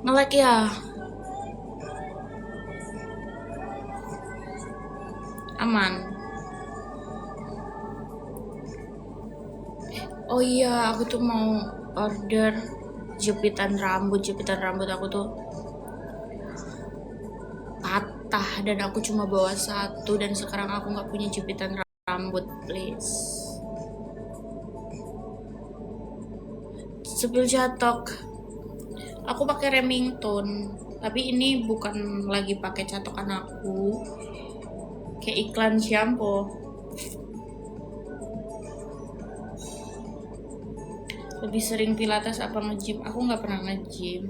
Nge-lag ya. Aman. Oh iya, aku tuh mau order jepitan rambut. Jepitan rambut aku tuh patah dan aku cuma bawa satu, dan sekarang aku nggak punya jepitan rambut. Please. Sepil catok. Aku pakai Remington, tapi ini bukan lagi pakai catokan aku. Kayak iklan shampoo. Lebih sering pilates apa nge-gym? Aku nggak pernah nge-gym.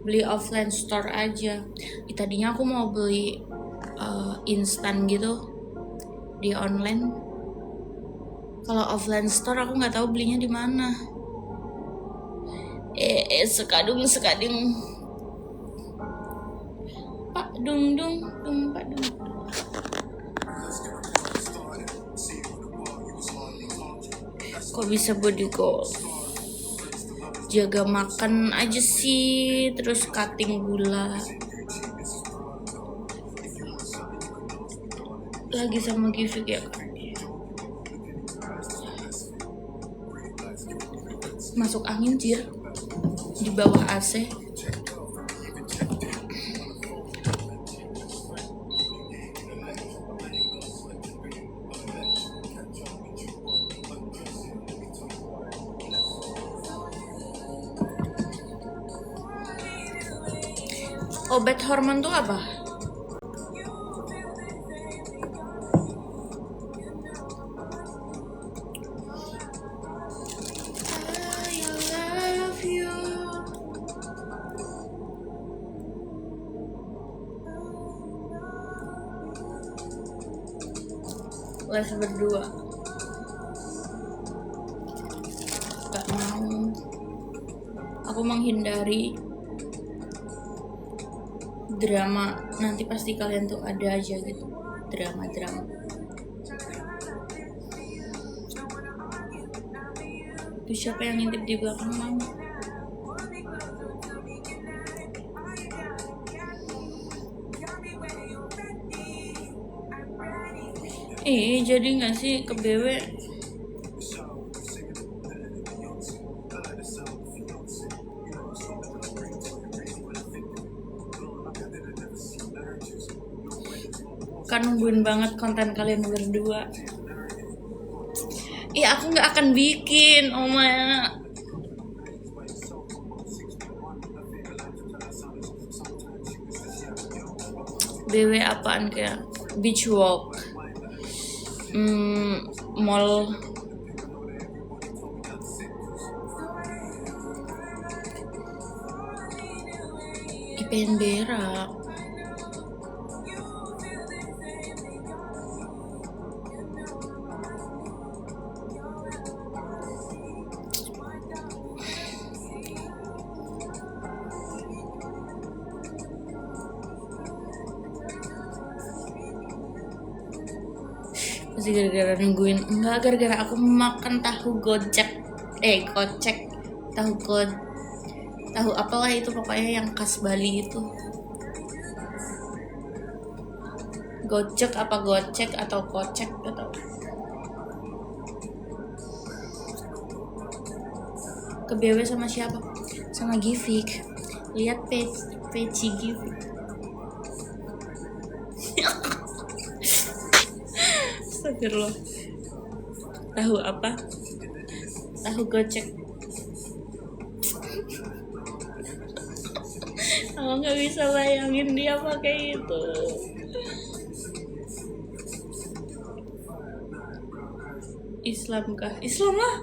Beli offline store aja. Tadinya aku mau beli instan gitu di online. Kalau offline store aku nggak tahu belinya di mana. Sekadung Pak dung Pak dung. Kok bisa body goal? Jaga makan aja sih, terus cutting gula. Lagi sama Givik ya kan? Masuk angin jir di bawah AC. Obat hormon tuh apa? Les berdua. Gak mau. Aku menghindari drama. Nanti pasti kalian tuh ada aja gitu drama-drama. Itu siapa yang ngintip di belakang mama? Jadi nggak sih ke BW? Kan nungguin banget konten kalian berdua. Aku nggak akan bikin, Oma. BW apaan kayak beach walk, mall, pengen berak. Masih gara-gara nungguin. Enggak, gara-gara aku makan tahu kocek, tahu apalah itu, pokoknya yang khas Bali itu. Gocek apa gocek atau kocek atau ke BW sama siapa? Sama Givik. Lihat page Givik. Astagfirullah. Tahu apa? Tahu gocek. Aku nggak bisa bayangin dia pakai itu. Islam kah? Islam lah.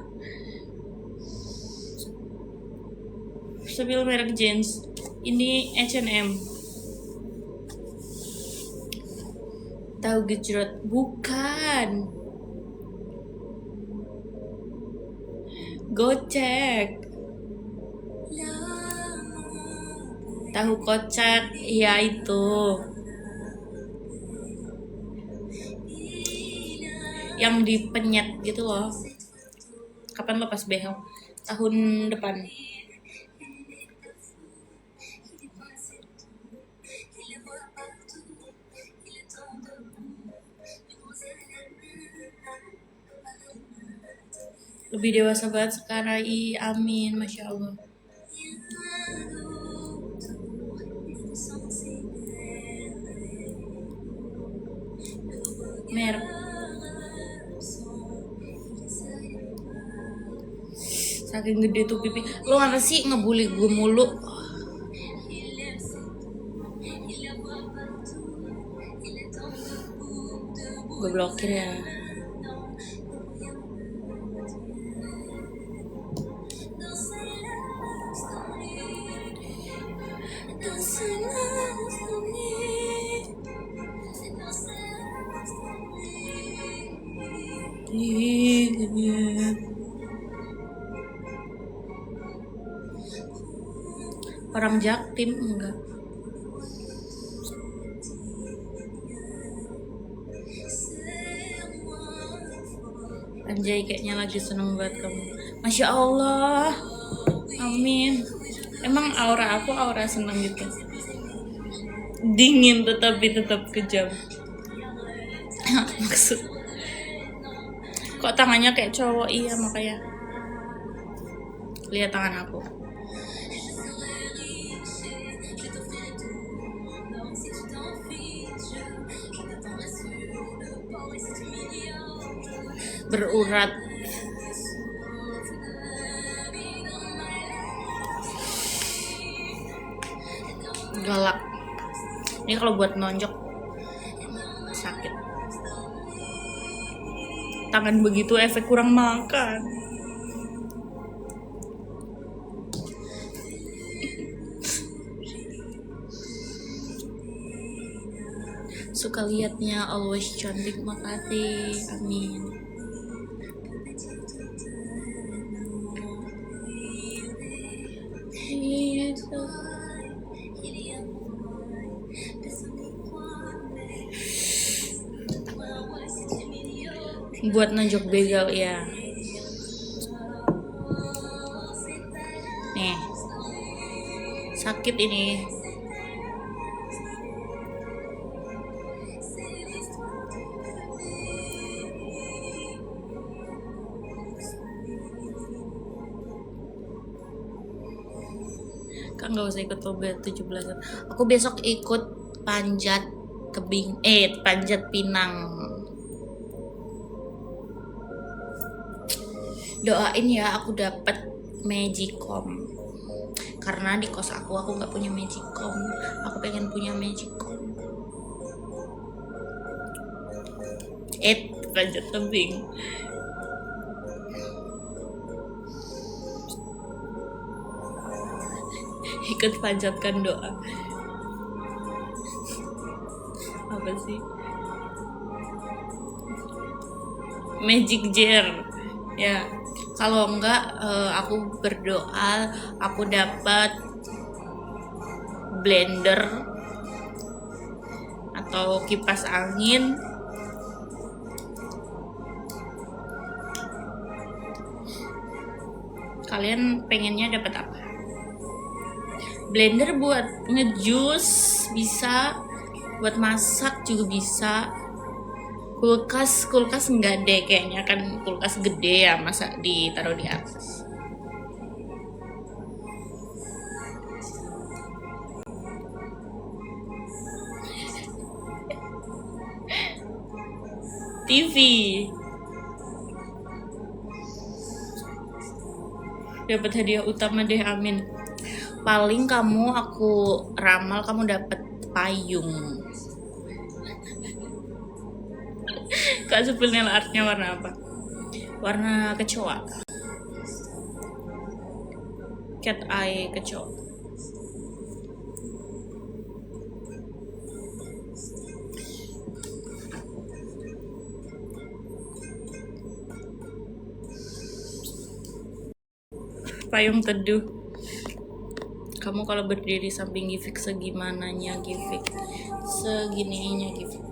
Sambil merek jeans. Ini H&M. Tahu gejrot? Bukan. Gocek. Tahu kocak, ya itu. Yang dipenyet gitu loh. Kapan lepas behel? Tahun depan. lebih dewasa banget sekarang. Amin, masya Allah. Mer, saking gede tuh pipi. Lo apa sih ngebully gue mulu? Gue blokir ya. Orang Jaktim enggak. Anjay, kayaknya lagi seneng banget kamu. Masya Allah. Amin. Emang aura aku aura seneng gitu. Dingin tetapi tetap kejam. Maksud kok tangannya kayak cowok? Iya, makanya. Lihat tangan aku. Berurat. Galak. Ini kalau buat nonjok sakit. Tangan begitu efek kurang makan. Suka liatnya, always cantik, makasih. Amin. Buat nonjok begal ya. Nih, sakit ini. Kan nggak usah ikut lomba 17. Aku besok ikut panjat tebing, panjat pinang. Doain ya aku dapat magicom, karena di kos aku nggak punya magicom. Aku pengen punya magicom. Panjat tebing. Ikut panjatkan doa. Apa sih? Magic jar. Ya. Kalau enggak, aku berdoa aku dapat blender atau kipas angin. Kalian pengennya dapat apa? Blender buat ngejus bisa, buat masak juga bisa. Kulkas enggak deh kayaknya, kan kulkas gede ya, masa ditaruh di atas. TV. Dapat hadiah utama deh, amin. Paling aku ramal kamu dapat payung. Kak sepil nail artnya warna apa? Warna kecoa. Cat eye kecoa. Payung teduh. Kamu kalau berdiri samping Givik segimananya Givik? Segininya Givik.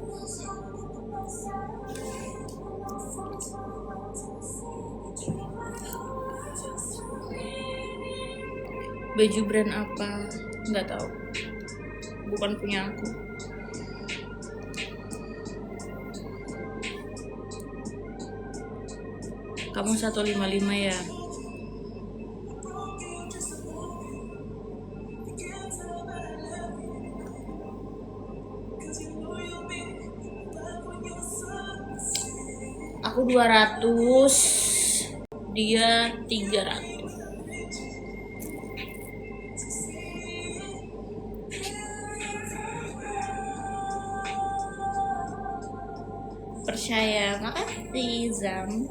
Baju brand apa? Nggak tahu. Bukan punya aku. Kamu 155 ya? Aku 200, dia 300. Percaya, makasih Zam.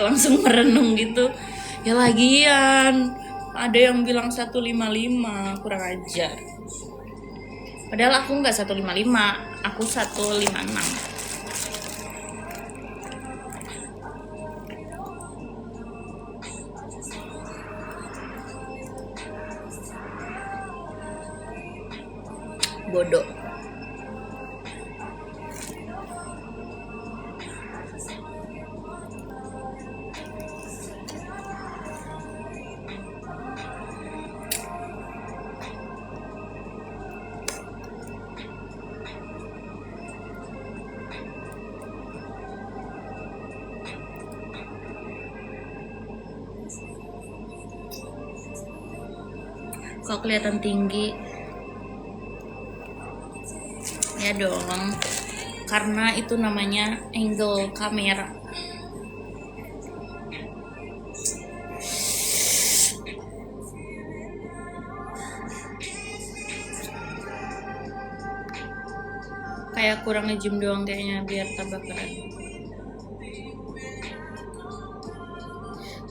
Langsung merenung gitu. Ya lagian ada yang bilang 155, kurang ajar. Padahal aku nggak 155, aku 156. Bodoh. Kok kelihatan tinggi? Ya dong, karena itu namanya angle kamera. Kayak kurang nge-gym doang kayaknya biar tambah keren.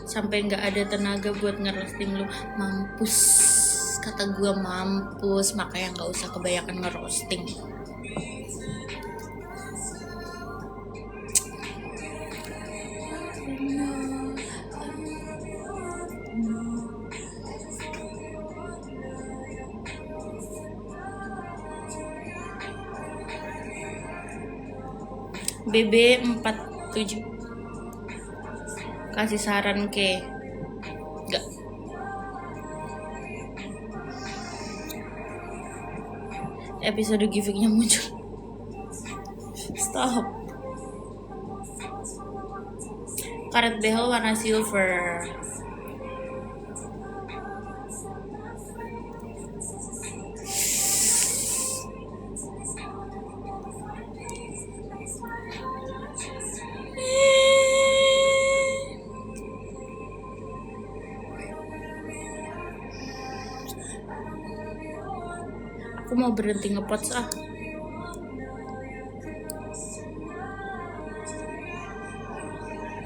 Sampai nggak ada tenaga buat ngerosting lu. Mampus, kata gua mampus, makanya nggak usah kebanyakan ngerosting. BB47 kasih saran ke enggak. Episode givingnya muncul. Stop. Karet behel warna silver. Aku mau berhenti ngepots ah.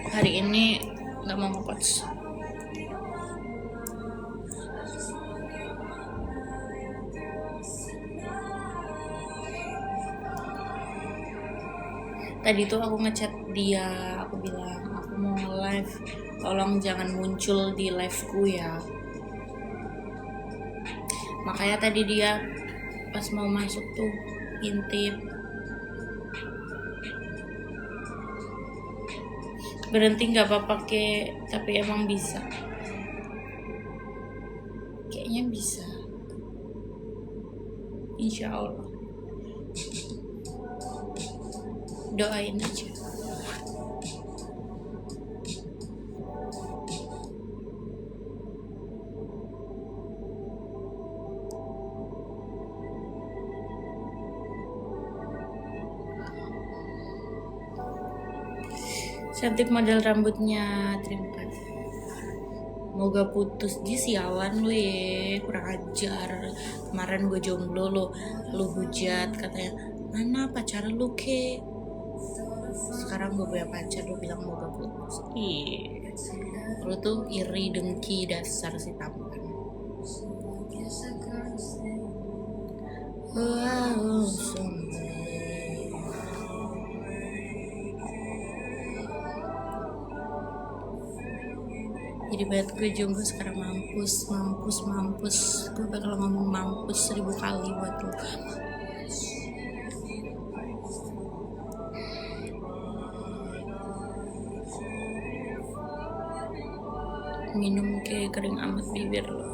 Hari ini nggak mau ngepots. Tadi tuh aku ngechat dia, aku bilang aku mau nge-live, tolong jangan muncul di liveku ya. Makanya tadi dia pas mau masuk tuh intip, berhenti nggak apa-apa ke, tapi emang bisa, kayaknya bisa, insya Allah, doain aja. Cantik model rambutnya, terima kasih. Moga putus di sialan lu ya, kurang ajar. Kemarin gue jomblo lu hujat katanya, mana pacar lu ke? Sekarang gue punya pacar, lu bilang moga putus. Ih, lu tuh iri dengki dasar si tampan. Wow, jadi banget gue jomblo sekarang, mampus. Gue bakal ngomong mampus 1000 kali buat lo. Minum kayak kering amat bibir lo.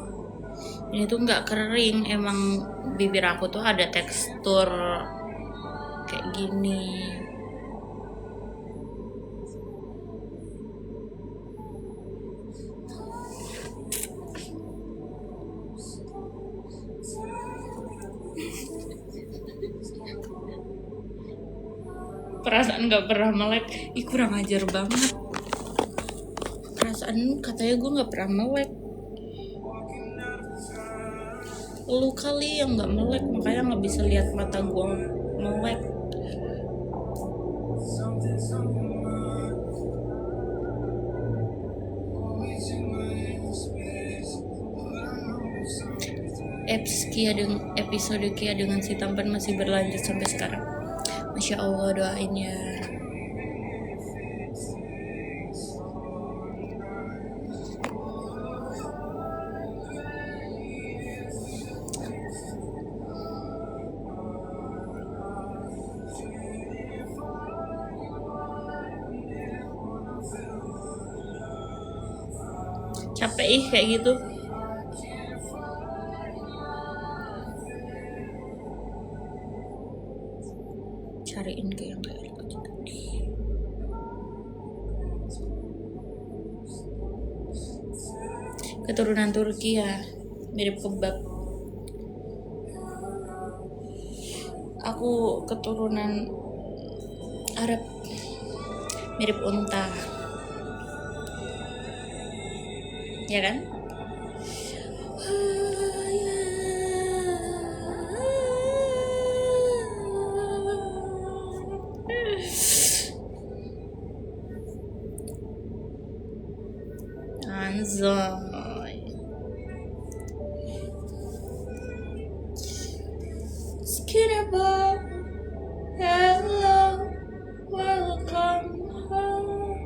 Ini tuh nggak kering, emang bibir aku tuh ada tekstur kayak gini. perasaan gak pernah melek. Ih, kurang ajar banget. Perasaan katanya gue gak pernah melek. Lu kali yang gak melek, makanya gak bisa lihat mata gue melek. Episode Kia dengan si tampan masih berlanjut sampai sekarang. Masya Allah, doain ya. Capek kayak gitu. Cariin ke yang kayak gitu tadi. Keturunan Turki ya, mirip kebab. Aku keturunan Arab, mirip unta. Ya kan? Anzoy. Skinner Bob, hello, welcome home.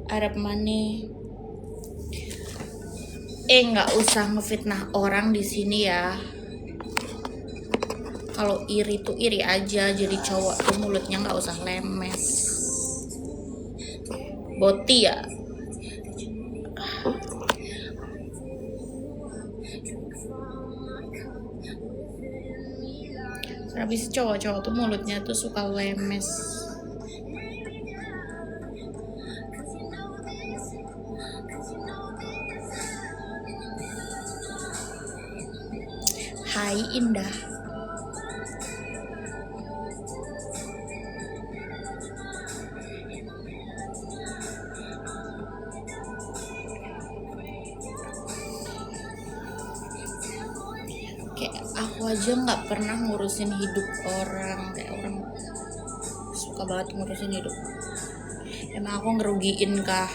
Arab Mane. Nggak usah ngefitnah orang di sini ya. Kalau iri tuh iri aja, jadi cowok tuh mulutnya nggak usah lemes. Boti ya. Habis cowok-cowok tuh mulutnya tuh suka lemes. Hai Indah. Kayak aku aja nggak pernah ngurusin hidup orang, kayak orang suka banget ngurusin hidup. Emang aku ngerugiin kah?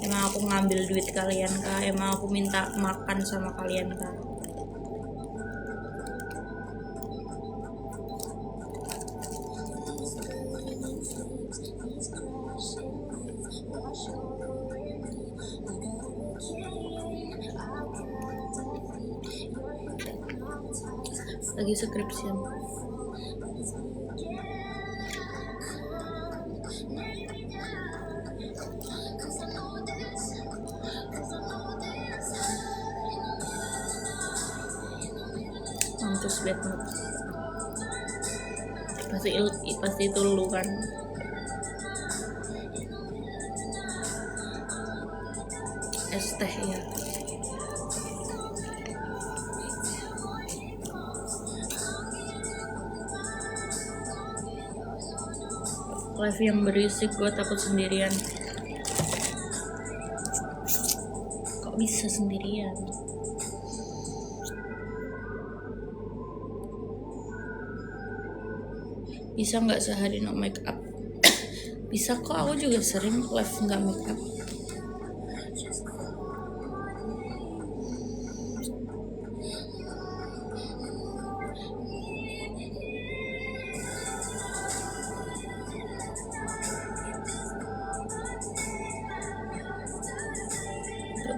Emang aku ngambil duit kalian kah? Emang aku minta makan sama kalian kah? Lagi skripsian. Mampus banget. Pasti itu lu kan. Es teh ya. Live yang berisik, gue takut sendirian. Kok bisa sendirian? Bisa nggak sehari no make up? Bisa kok, aku juga sering live nggak make up.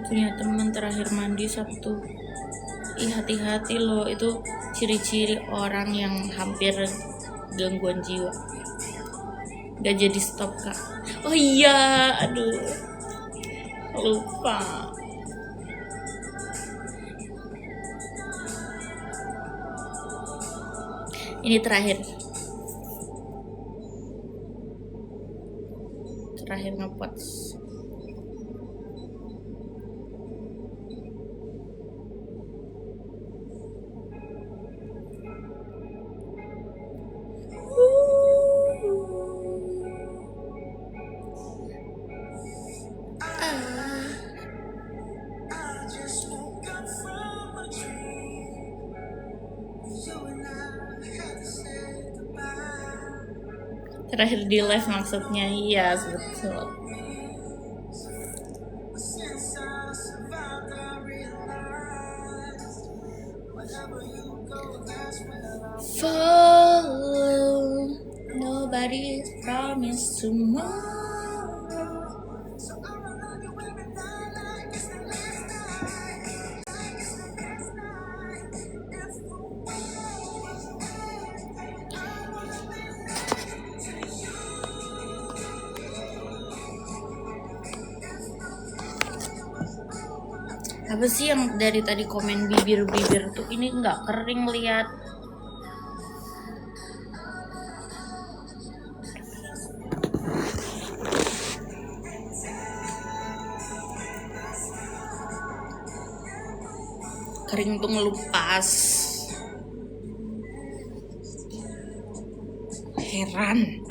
Punya teman terakhir mandi Sabtu. Ih, hati-hati loh, itu ciri-ciri orang yang hampir gangguan jiwa. Gak jadi stop kak. Oh iya, aduh, lupa. Ini terakhir ngepost. Terakhir di live maksudnya, iya betul. Follow, nobody's promised tomorrow. Apa sih yang dari tadi komen bibir-bibir tuh, ini nggak kering lihat. Kering tuh ngelupas. Heran.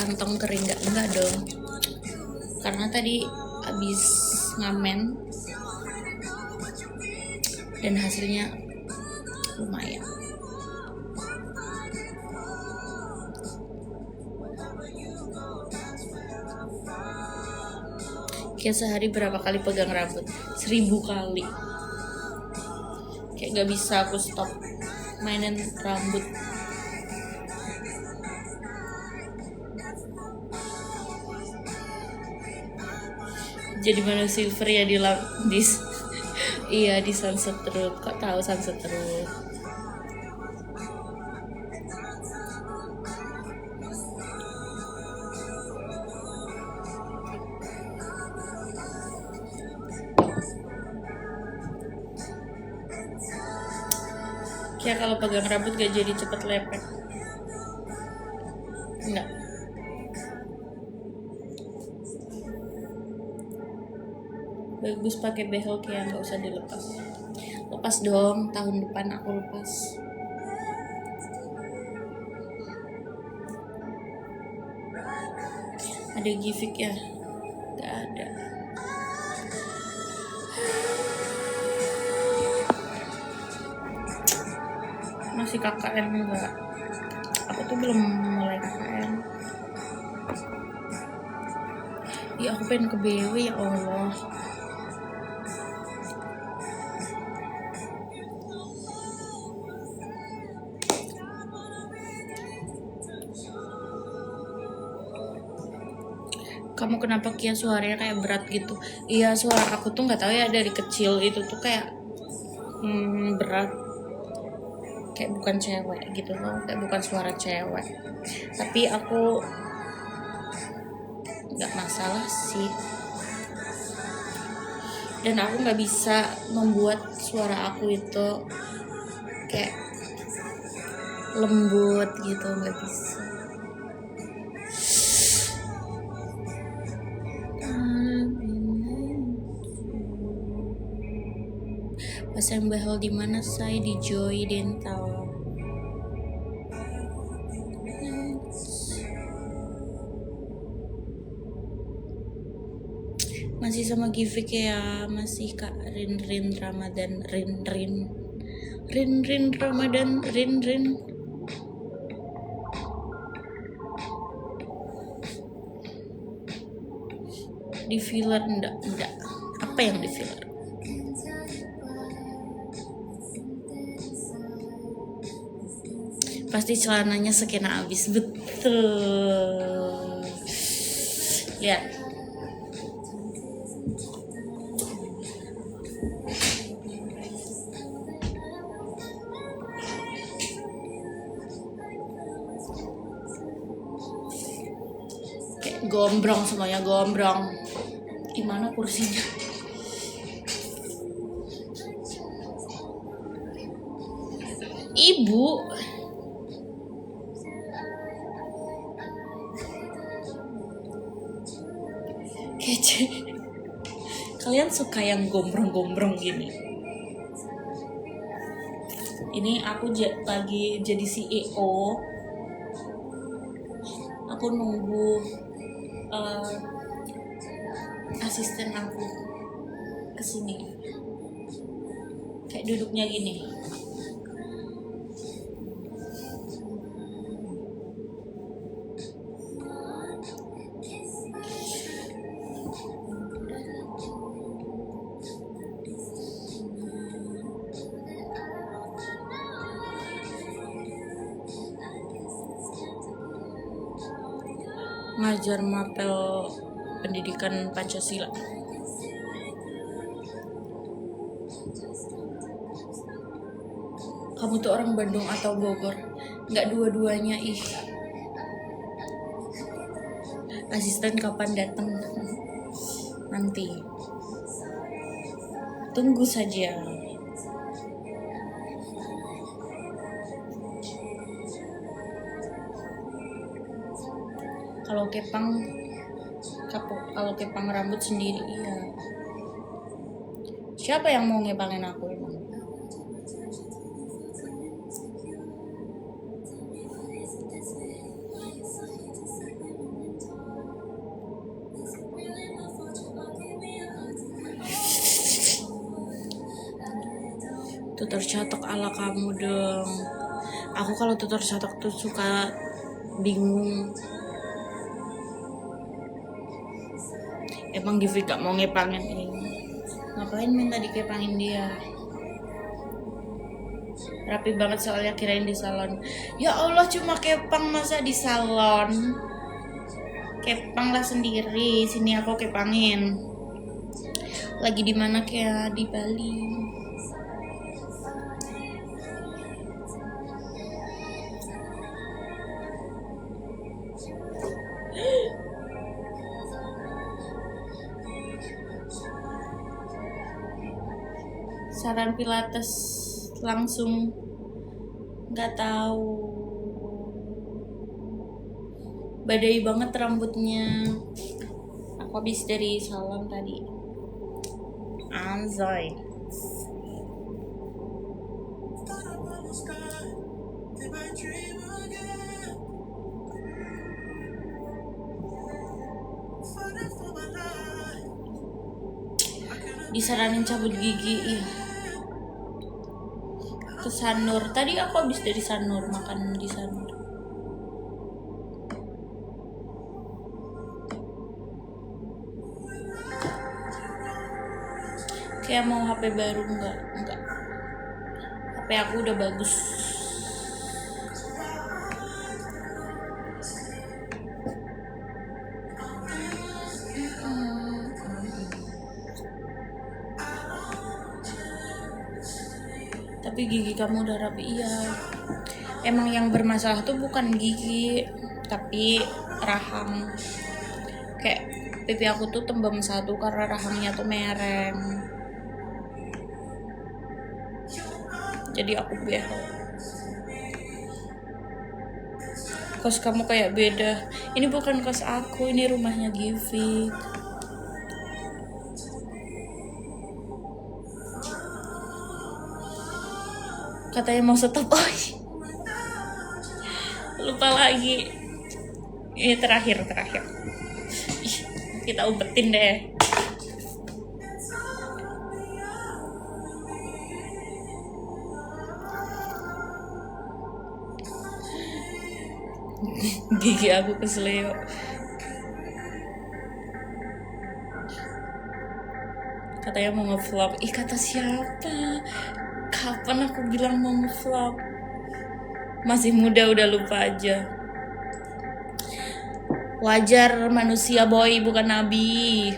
Kantong kering enggak dong. Karena tadi habis ngamen dan hasilnya lumayan. Kayak sehari berapa kali pegang rambut? 1000 kali. Kayak gak bisa aku stop mainin rambut. Jadi mana silver ya di iya di Sunset Road. Kok tahu Sunset Road? Kayak kalau pegang rambut gak jadi cepet lepek. Enggak. Bagus pakai behel kayak nggak usah dilepas. Lepas dong, tahun depan aku lepas. Ada gifik ya? Gak ada. Masih KKN enggak? Aku tuh belum mulai KKN. Ya aku pengen ke BW ya Allah. Kamu kenapa Kia suaranya kayak berat gitu? Iya, suara aku tuh nggak tahu ya, dari kecil itu tuh kayak berat, kayak bukan cewek gitu loh, kayak bukan suara cewek. Tapi aku nggak masalah sih, dan aku nggak bisa membuat suara aku itu kayak lembut gitu, nggak bisa. Pasang behel di mana? Saya di Joy Dental. Masih sama Givik ya, masih Kak Rin Ramadan, Rin Ramadan, Rin. Di filler enggak. Apa yang di filler? Pasti celananya Skena abis, betul. Lihat. Kayak gombrong, semuanya gombrong. Gimana kursinya? Ibu. Kece. Kalian suka yang gombrong-gombrong gini? Ini aku lagi jadi CEO. Aku nunggu asisten aku kesini, kayak duduknya gini. Ngajar mapel pendidikan Pancasila. Kamu tuh orang Bandung atau Bogor? Nggak dua-duanya ih. Asisten kapan datang? Nanti. Tunggu saja. Kalau kepang rambut sendiri, iya. Siapa yang mau ngepangin aku emang? Tutor catok ala kamu dong. Aku kalau tutor catok tuh suka bingung. Emang Givi gak mau ngepangin ini? Ngapain minta dikepangin dia? Rapi banget soalnya, kirain di salon. Ya Allah, cuma kepang masa di salon? Kepang lah sendiri. Sini aku kepangin. Lagi di mana kayak di Bali. Saran pilates langsung, nggak tahu, badai banget rambutnya. Aku habis dari salon tadi. Anjay. Disaranin cabut gigi, ih. Ke Sanur. Tadi aku habis dari Sanur, makan di Sanur. Kayak mau HP baru, enggak. HP aku udah bagus. Tapi gigi kamu udah rapi, iya. Emang yang bermasalah tuh bukan gigi, tapi rahang. Kayak pipi aku tuh tembem satu karena rahangnya tuh mereng. Jadi aku behel. Kos kamu kayak beda. Ini bukan kos aku, ini rumahnya Givi. Katanya mau stop, lupa lagi. Ini terakhir. Kita umpetin deh. Gigi aku kesleo. Katanya mau nge-vlog. Kata siapa? Kapan aku bilang mau nge-vlog? Masih muda udah lupa aja. Wajar, manusia boy, bukan nabi.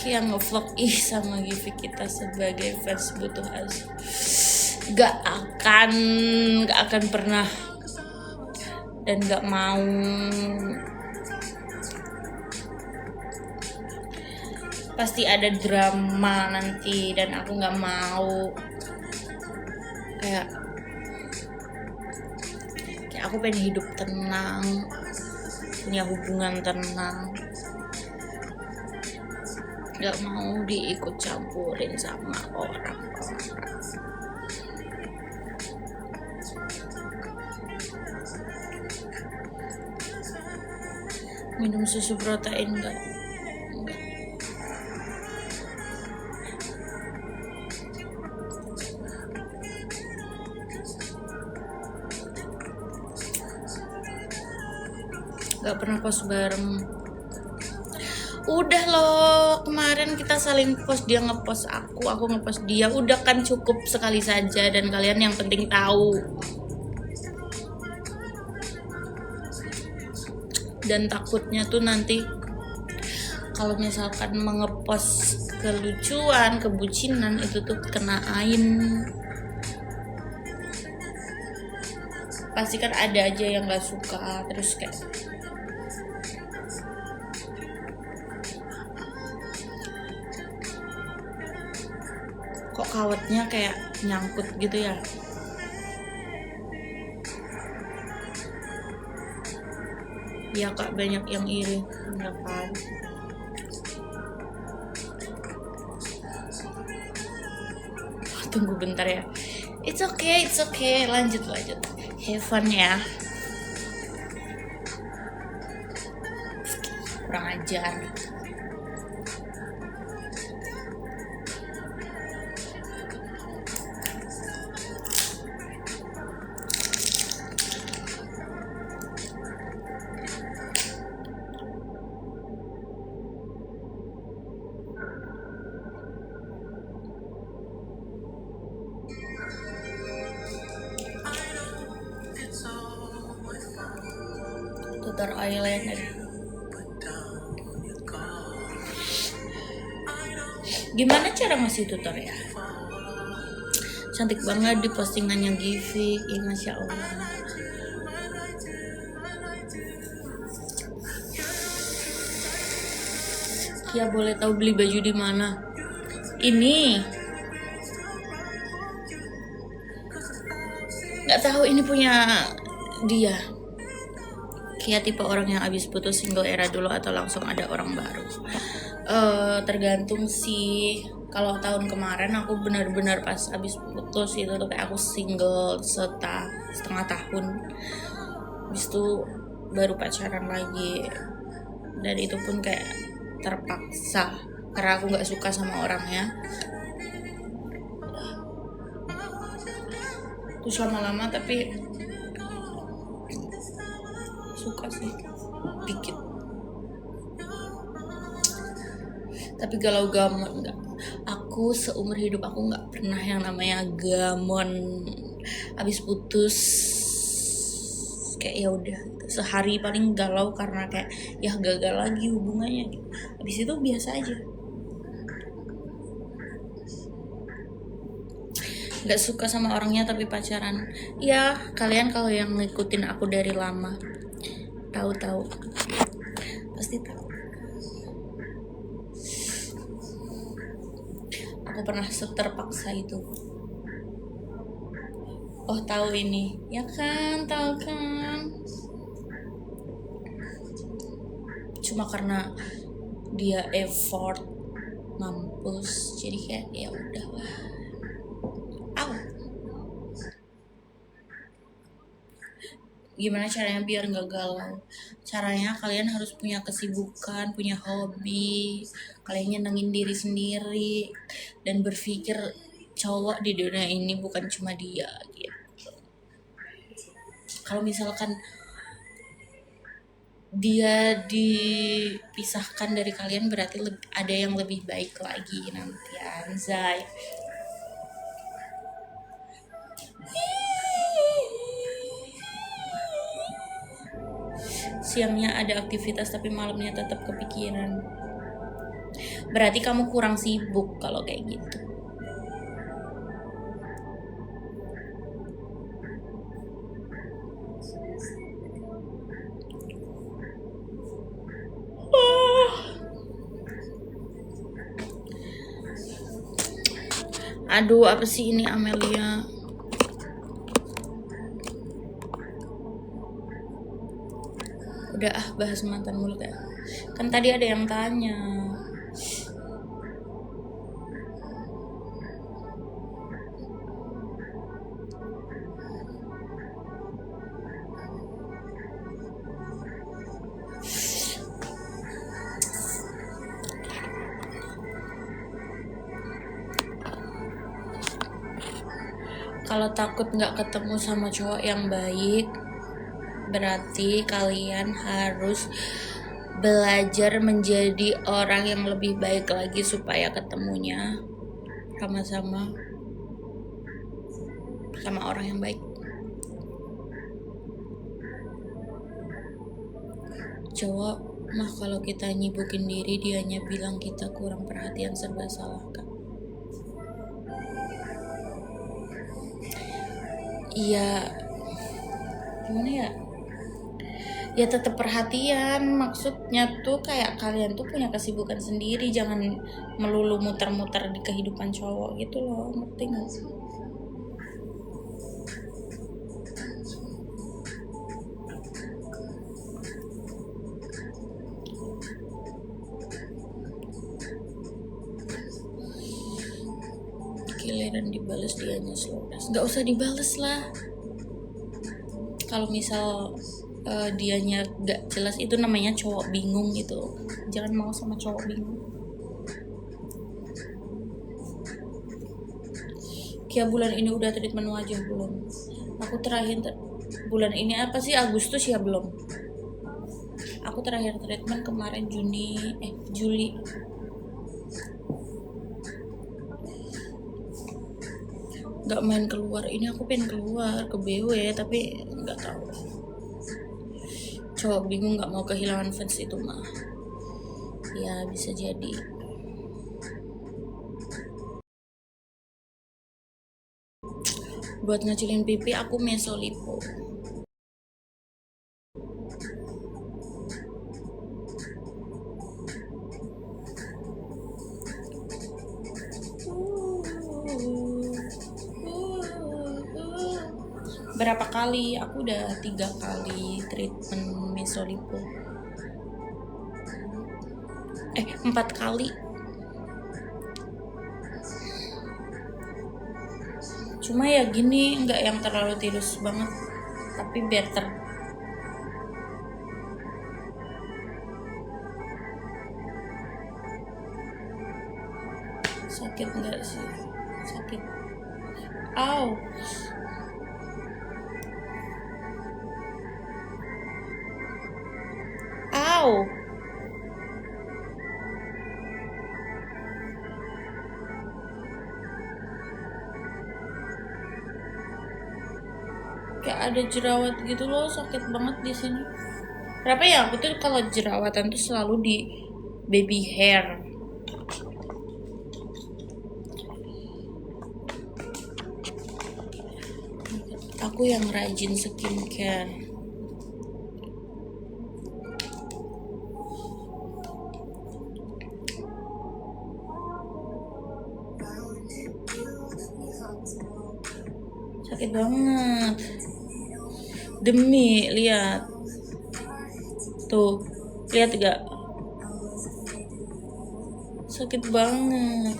Yang nge-vlog sama Givi, kita sebagai fans butuh gak akan pernah dan gak mau. Pasti ada drama nanti dan aku gak mau. Kayak aku pengen hidup tenang, punya hubungan tenang. Gak mau diikut campurin sama orang-orang. Minum susu protein enggak? Gak pernah post bareng. Udah loh, kemarin kita saling post, dia ngepost aku ngepost dia. Udah kan, cukup sekali saja dan kalian yang penting tahu. Dan takutnya tuh nanti kalau misalkan mengepost kelucuan, kebucinan itu tuh kena ain. Pasti kan ada aja yang gak suka, terus kayak kok kawatnya kayak nyangkut gitu ya. Ya kak, banyak yang iri, ya kan. Tunggu bentar ya. It's okay, lanjut. Have fun ya. Kurang ajar. Tutor eyeliner. Gimana cara ngasih tutor ya? Cantik banget di postingannya Givi. Masya Allah. Ya, boleh tahu beli baju di mana? Ini nggak tahu, ini punya dia. Kia tipe orang yang abis putus single era dulu atau langsung ada orang baru? Tergantung sih. Kalau tahun kemarin aku benar-benar pas abis putus itu tuh kayak aku single setengah tahun. Habis itu baru pacaran lagi. Dan itu pun kayak terpaksa karena aku nggak suka sama orangnya. Terus lama-lama tapi suka sih dikit. Tapi galau gamon enggak. Aku seumur hidup aku nggak pernah yang namanya gamon. Abis putus kayak ya udah sehari paling galau karena kayak ya gagal lagi hubungannya. Abis itu biasa aja. Nggak suka sama orangnya tapi pacaran. Ya kalian kalau yang ngikutin aku dari lama tahu pasti tahu. Aku pernah terpaksa itu. Oh tahu ini, ya kan, tahu kan. Cuma karena dia effort mampus, jadi kayak ya udahlah. Gimana caranya biar nggak galau? Caranya kalian harus punya kesibukan, punya hobi, kalian nyenengin diri sendiri dan berpikir cowok di dunia ini bukan cuma dia gitu. Kalau misalkan dia dipisahkan dari kalian berarti ada yang lebih baik lagi nanti, anjay. Siangnya ada aktivitas tapi malamnya tetap kepikiran. Berarti kamu kurang sibuk kalau kayak gitu. Aduh, apa sih ini Amelia? Udah bahas mantan mulu kayak. Kan tadi ada yang tanya. Kalau takut nggak ketemu sama cowok yang baik, berarti kalian harus belajar menjadi orang yang lebih baik lagi supaya ketemunya sama-sama sama orang yang baik. Cowok mah kalau kita nyibukin diri, dianya bilang kita kurang perhatian, serba salah kan. Iya, gimana ya? Ya tetap perhatian, maksudnya tuh kayak kalian tuh punya kesibukan sendiri, jangan melulu muter-muter di kehidupan cowok gitu loh, ngerti gak sih? Giliran dibales dianya slow. Gak usah dibales lah. Kalau misal dianya gak jelas, itu namanya cowok bingung gitu. Jangan mau sama cowok bingung. Kia bulan ini udah treatment wajah belum? Aku terakhir bulan ini apa sih, Agustus ya belum. Aku terakhir treatment kemarin Juli. Gak main keluar, ini aku pengen keluar ke BW tapi nggak tahu. Cowok bingung nggak mau kehilangan fans itu mah. Ya bisa jadi. Buat ngecilin pipi aku mesolipo. Berapa kali? Aku udah 3 kali treatment mesolipo. 4 kali. Cuma ya gini, nggak yang terlalu tirus banget, tapi better. Sakit nggak sih? Sakit. Au. Au. Kayak ada jerawat gitu loh, sakit banget di sini. Kenapa ya aku tuh kalau jerawatan tuh selalu di baby hair. Aku yang rajin skincare. Sakit banget. Demi, lihat. Tuh, lihat gak? Sakit banget.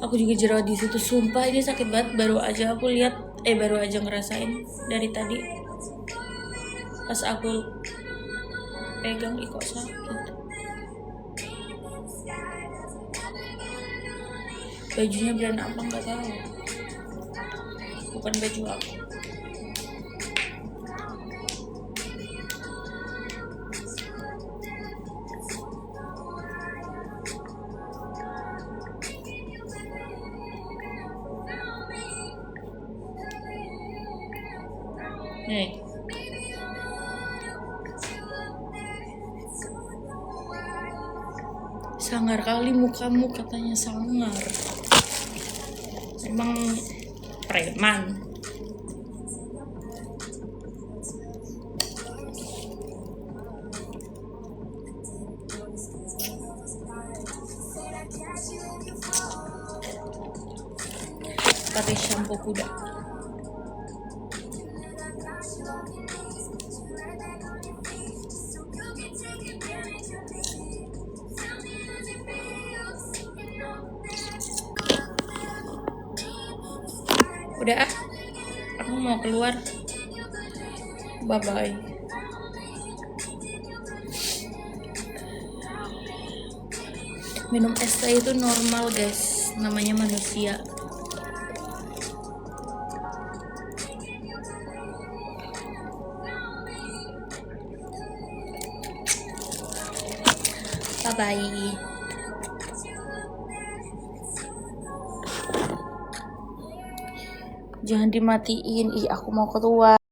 Aku juga jerawat di situ, sumpah ini sakit banget. Baru aja aku lihat, baru aja ngerasain dari tadi. Pas aku pegang, kok sakit. Bajunya brand apa nggak tahu. Bukan baju aku. Nih. Sangar kali mukamu, katanya sangar. Emang preman. Pakai shampoo kuda. Udah aku mau keluar. Bye bye. Minum es teh itu normal guys, namanya manusia. Bye bye. Jangan dimatiin, ih aku mau keluar.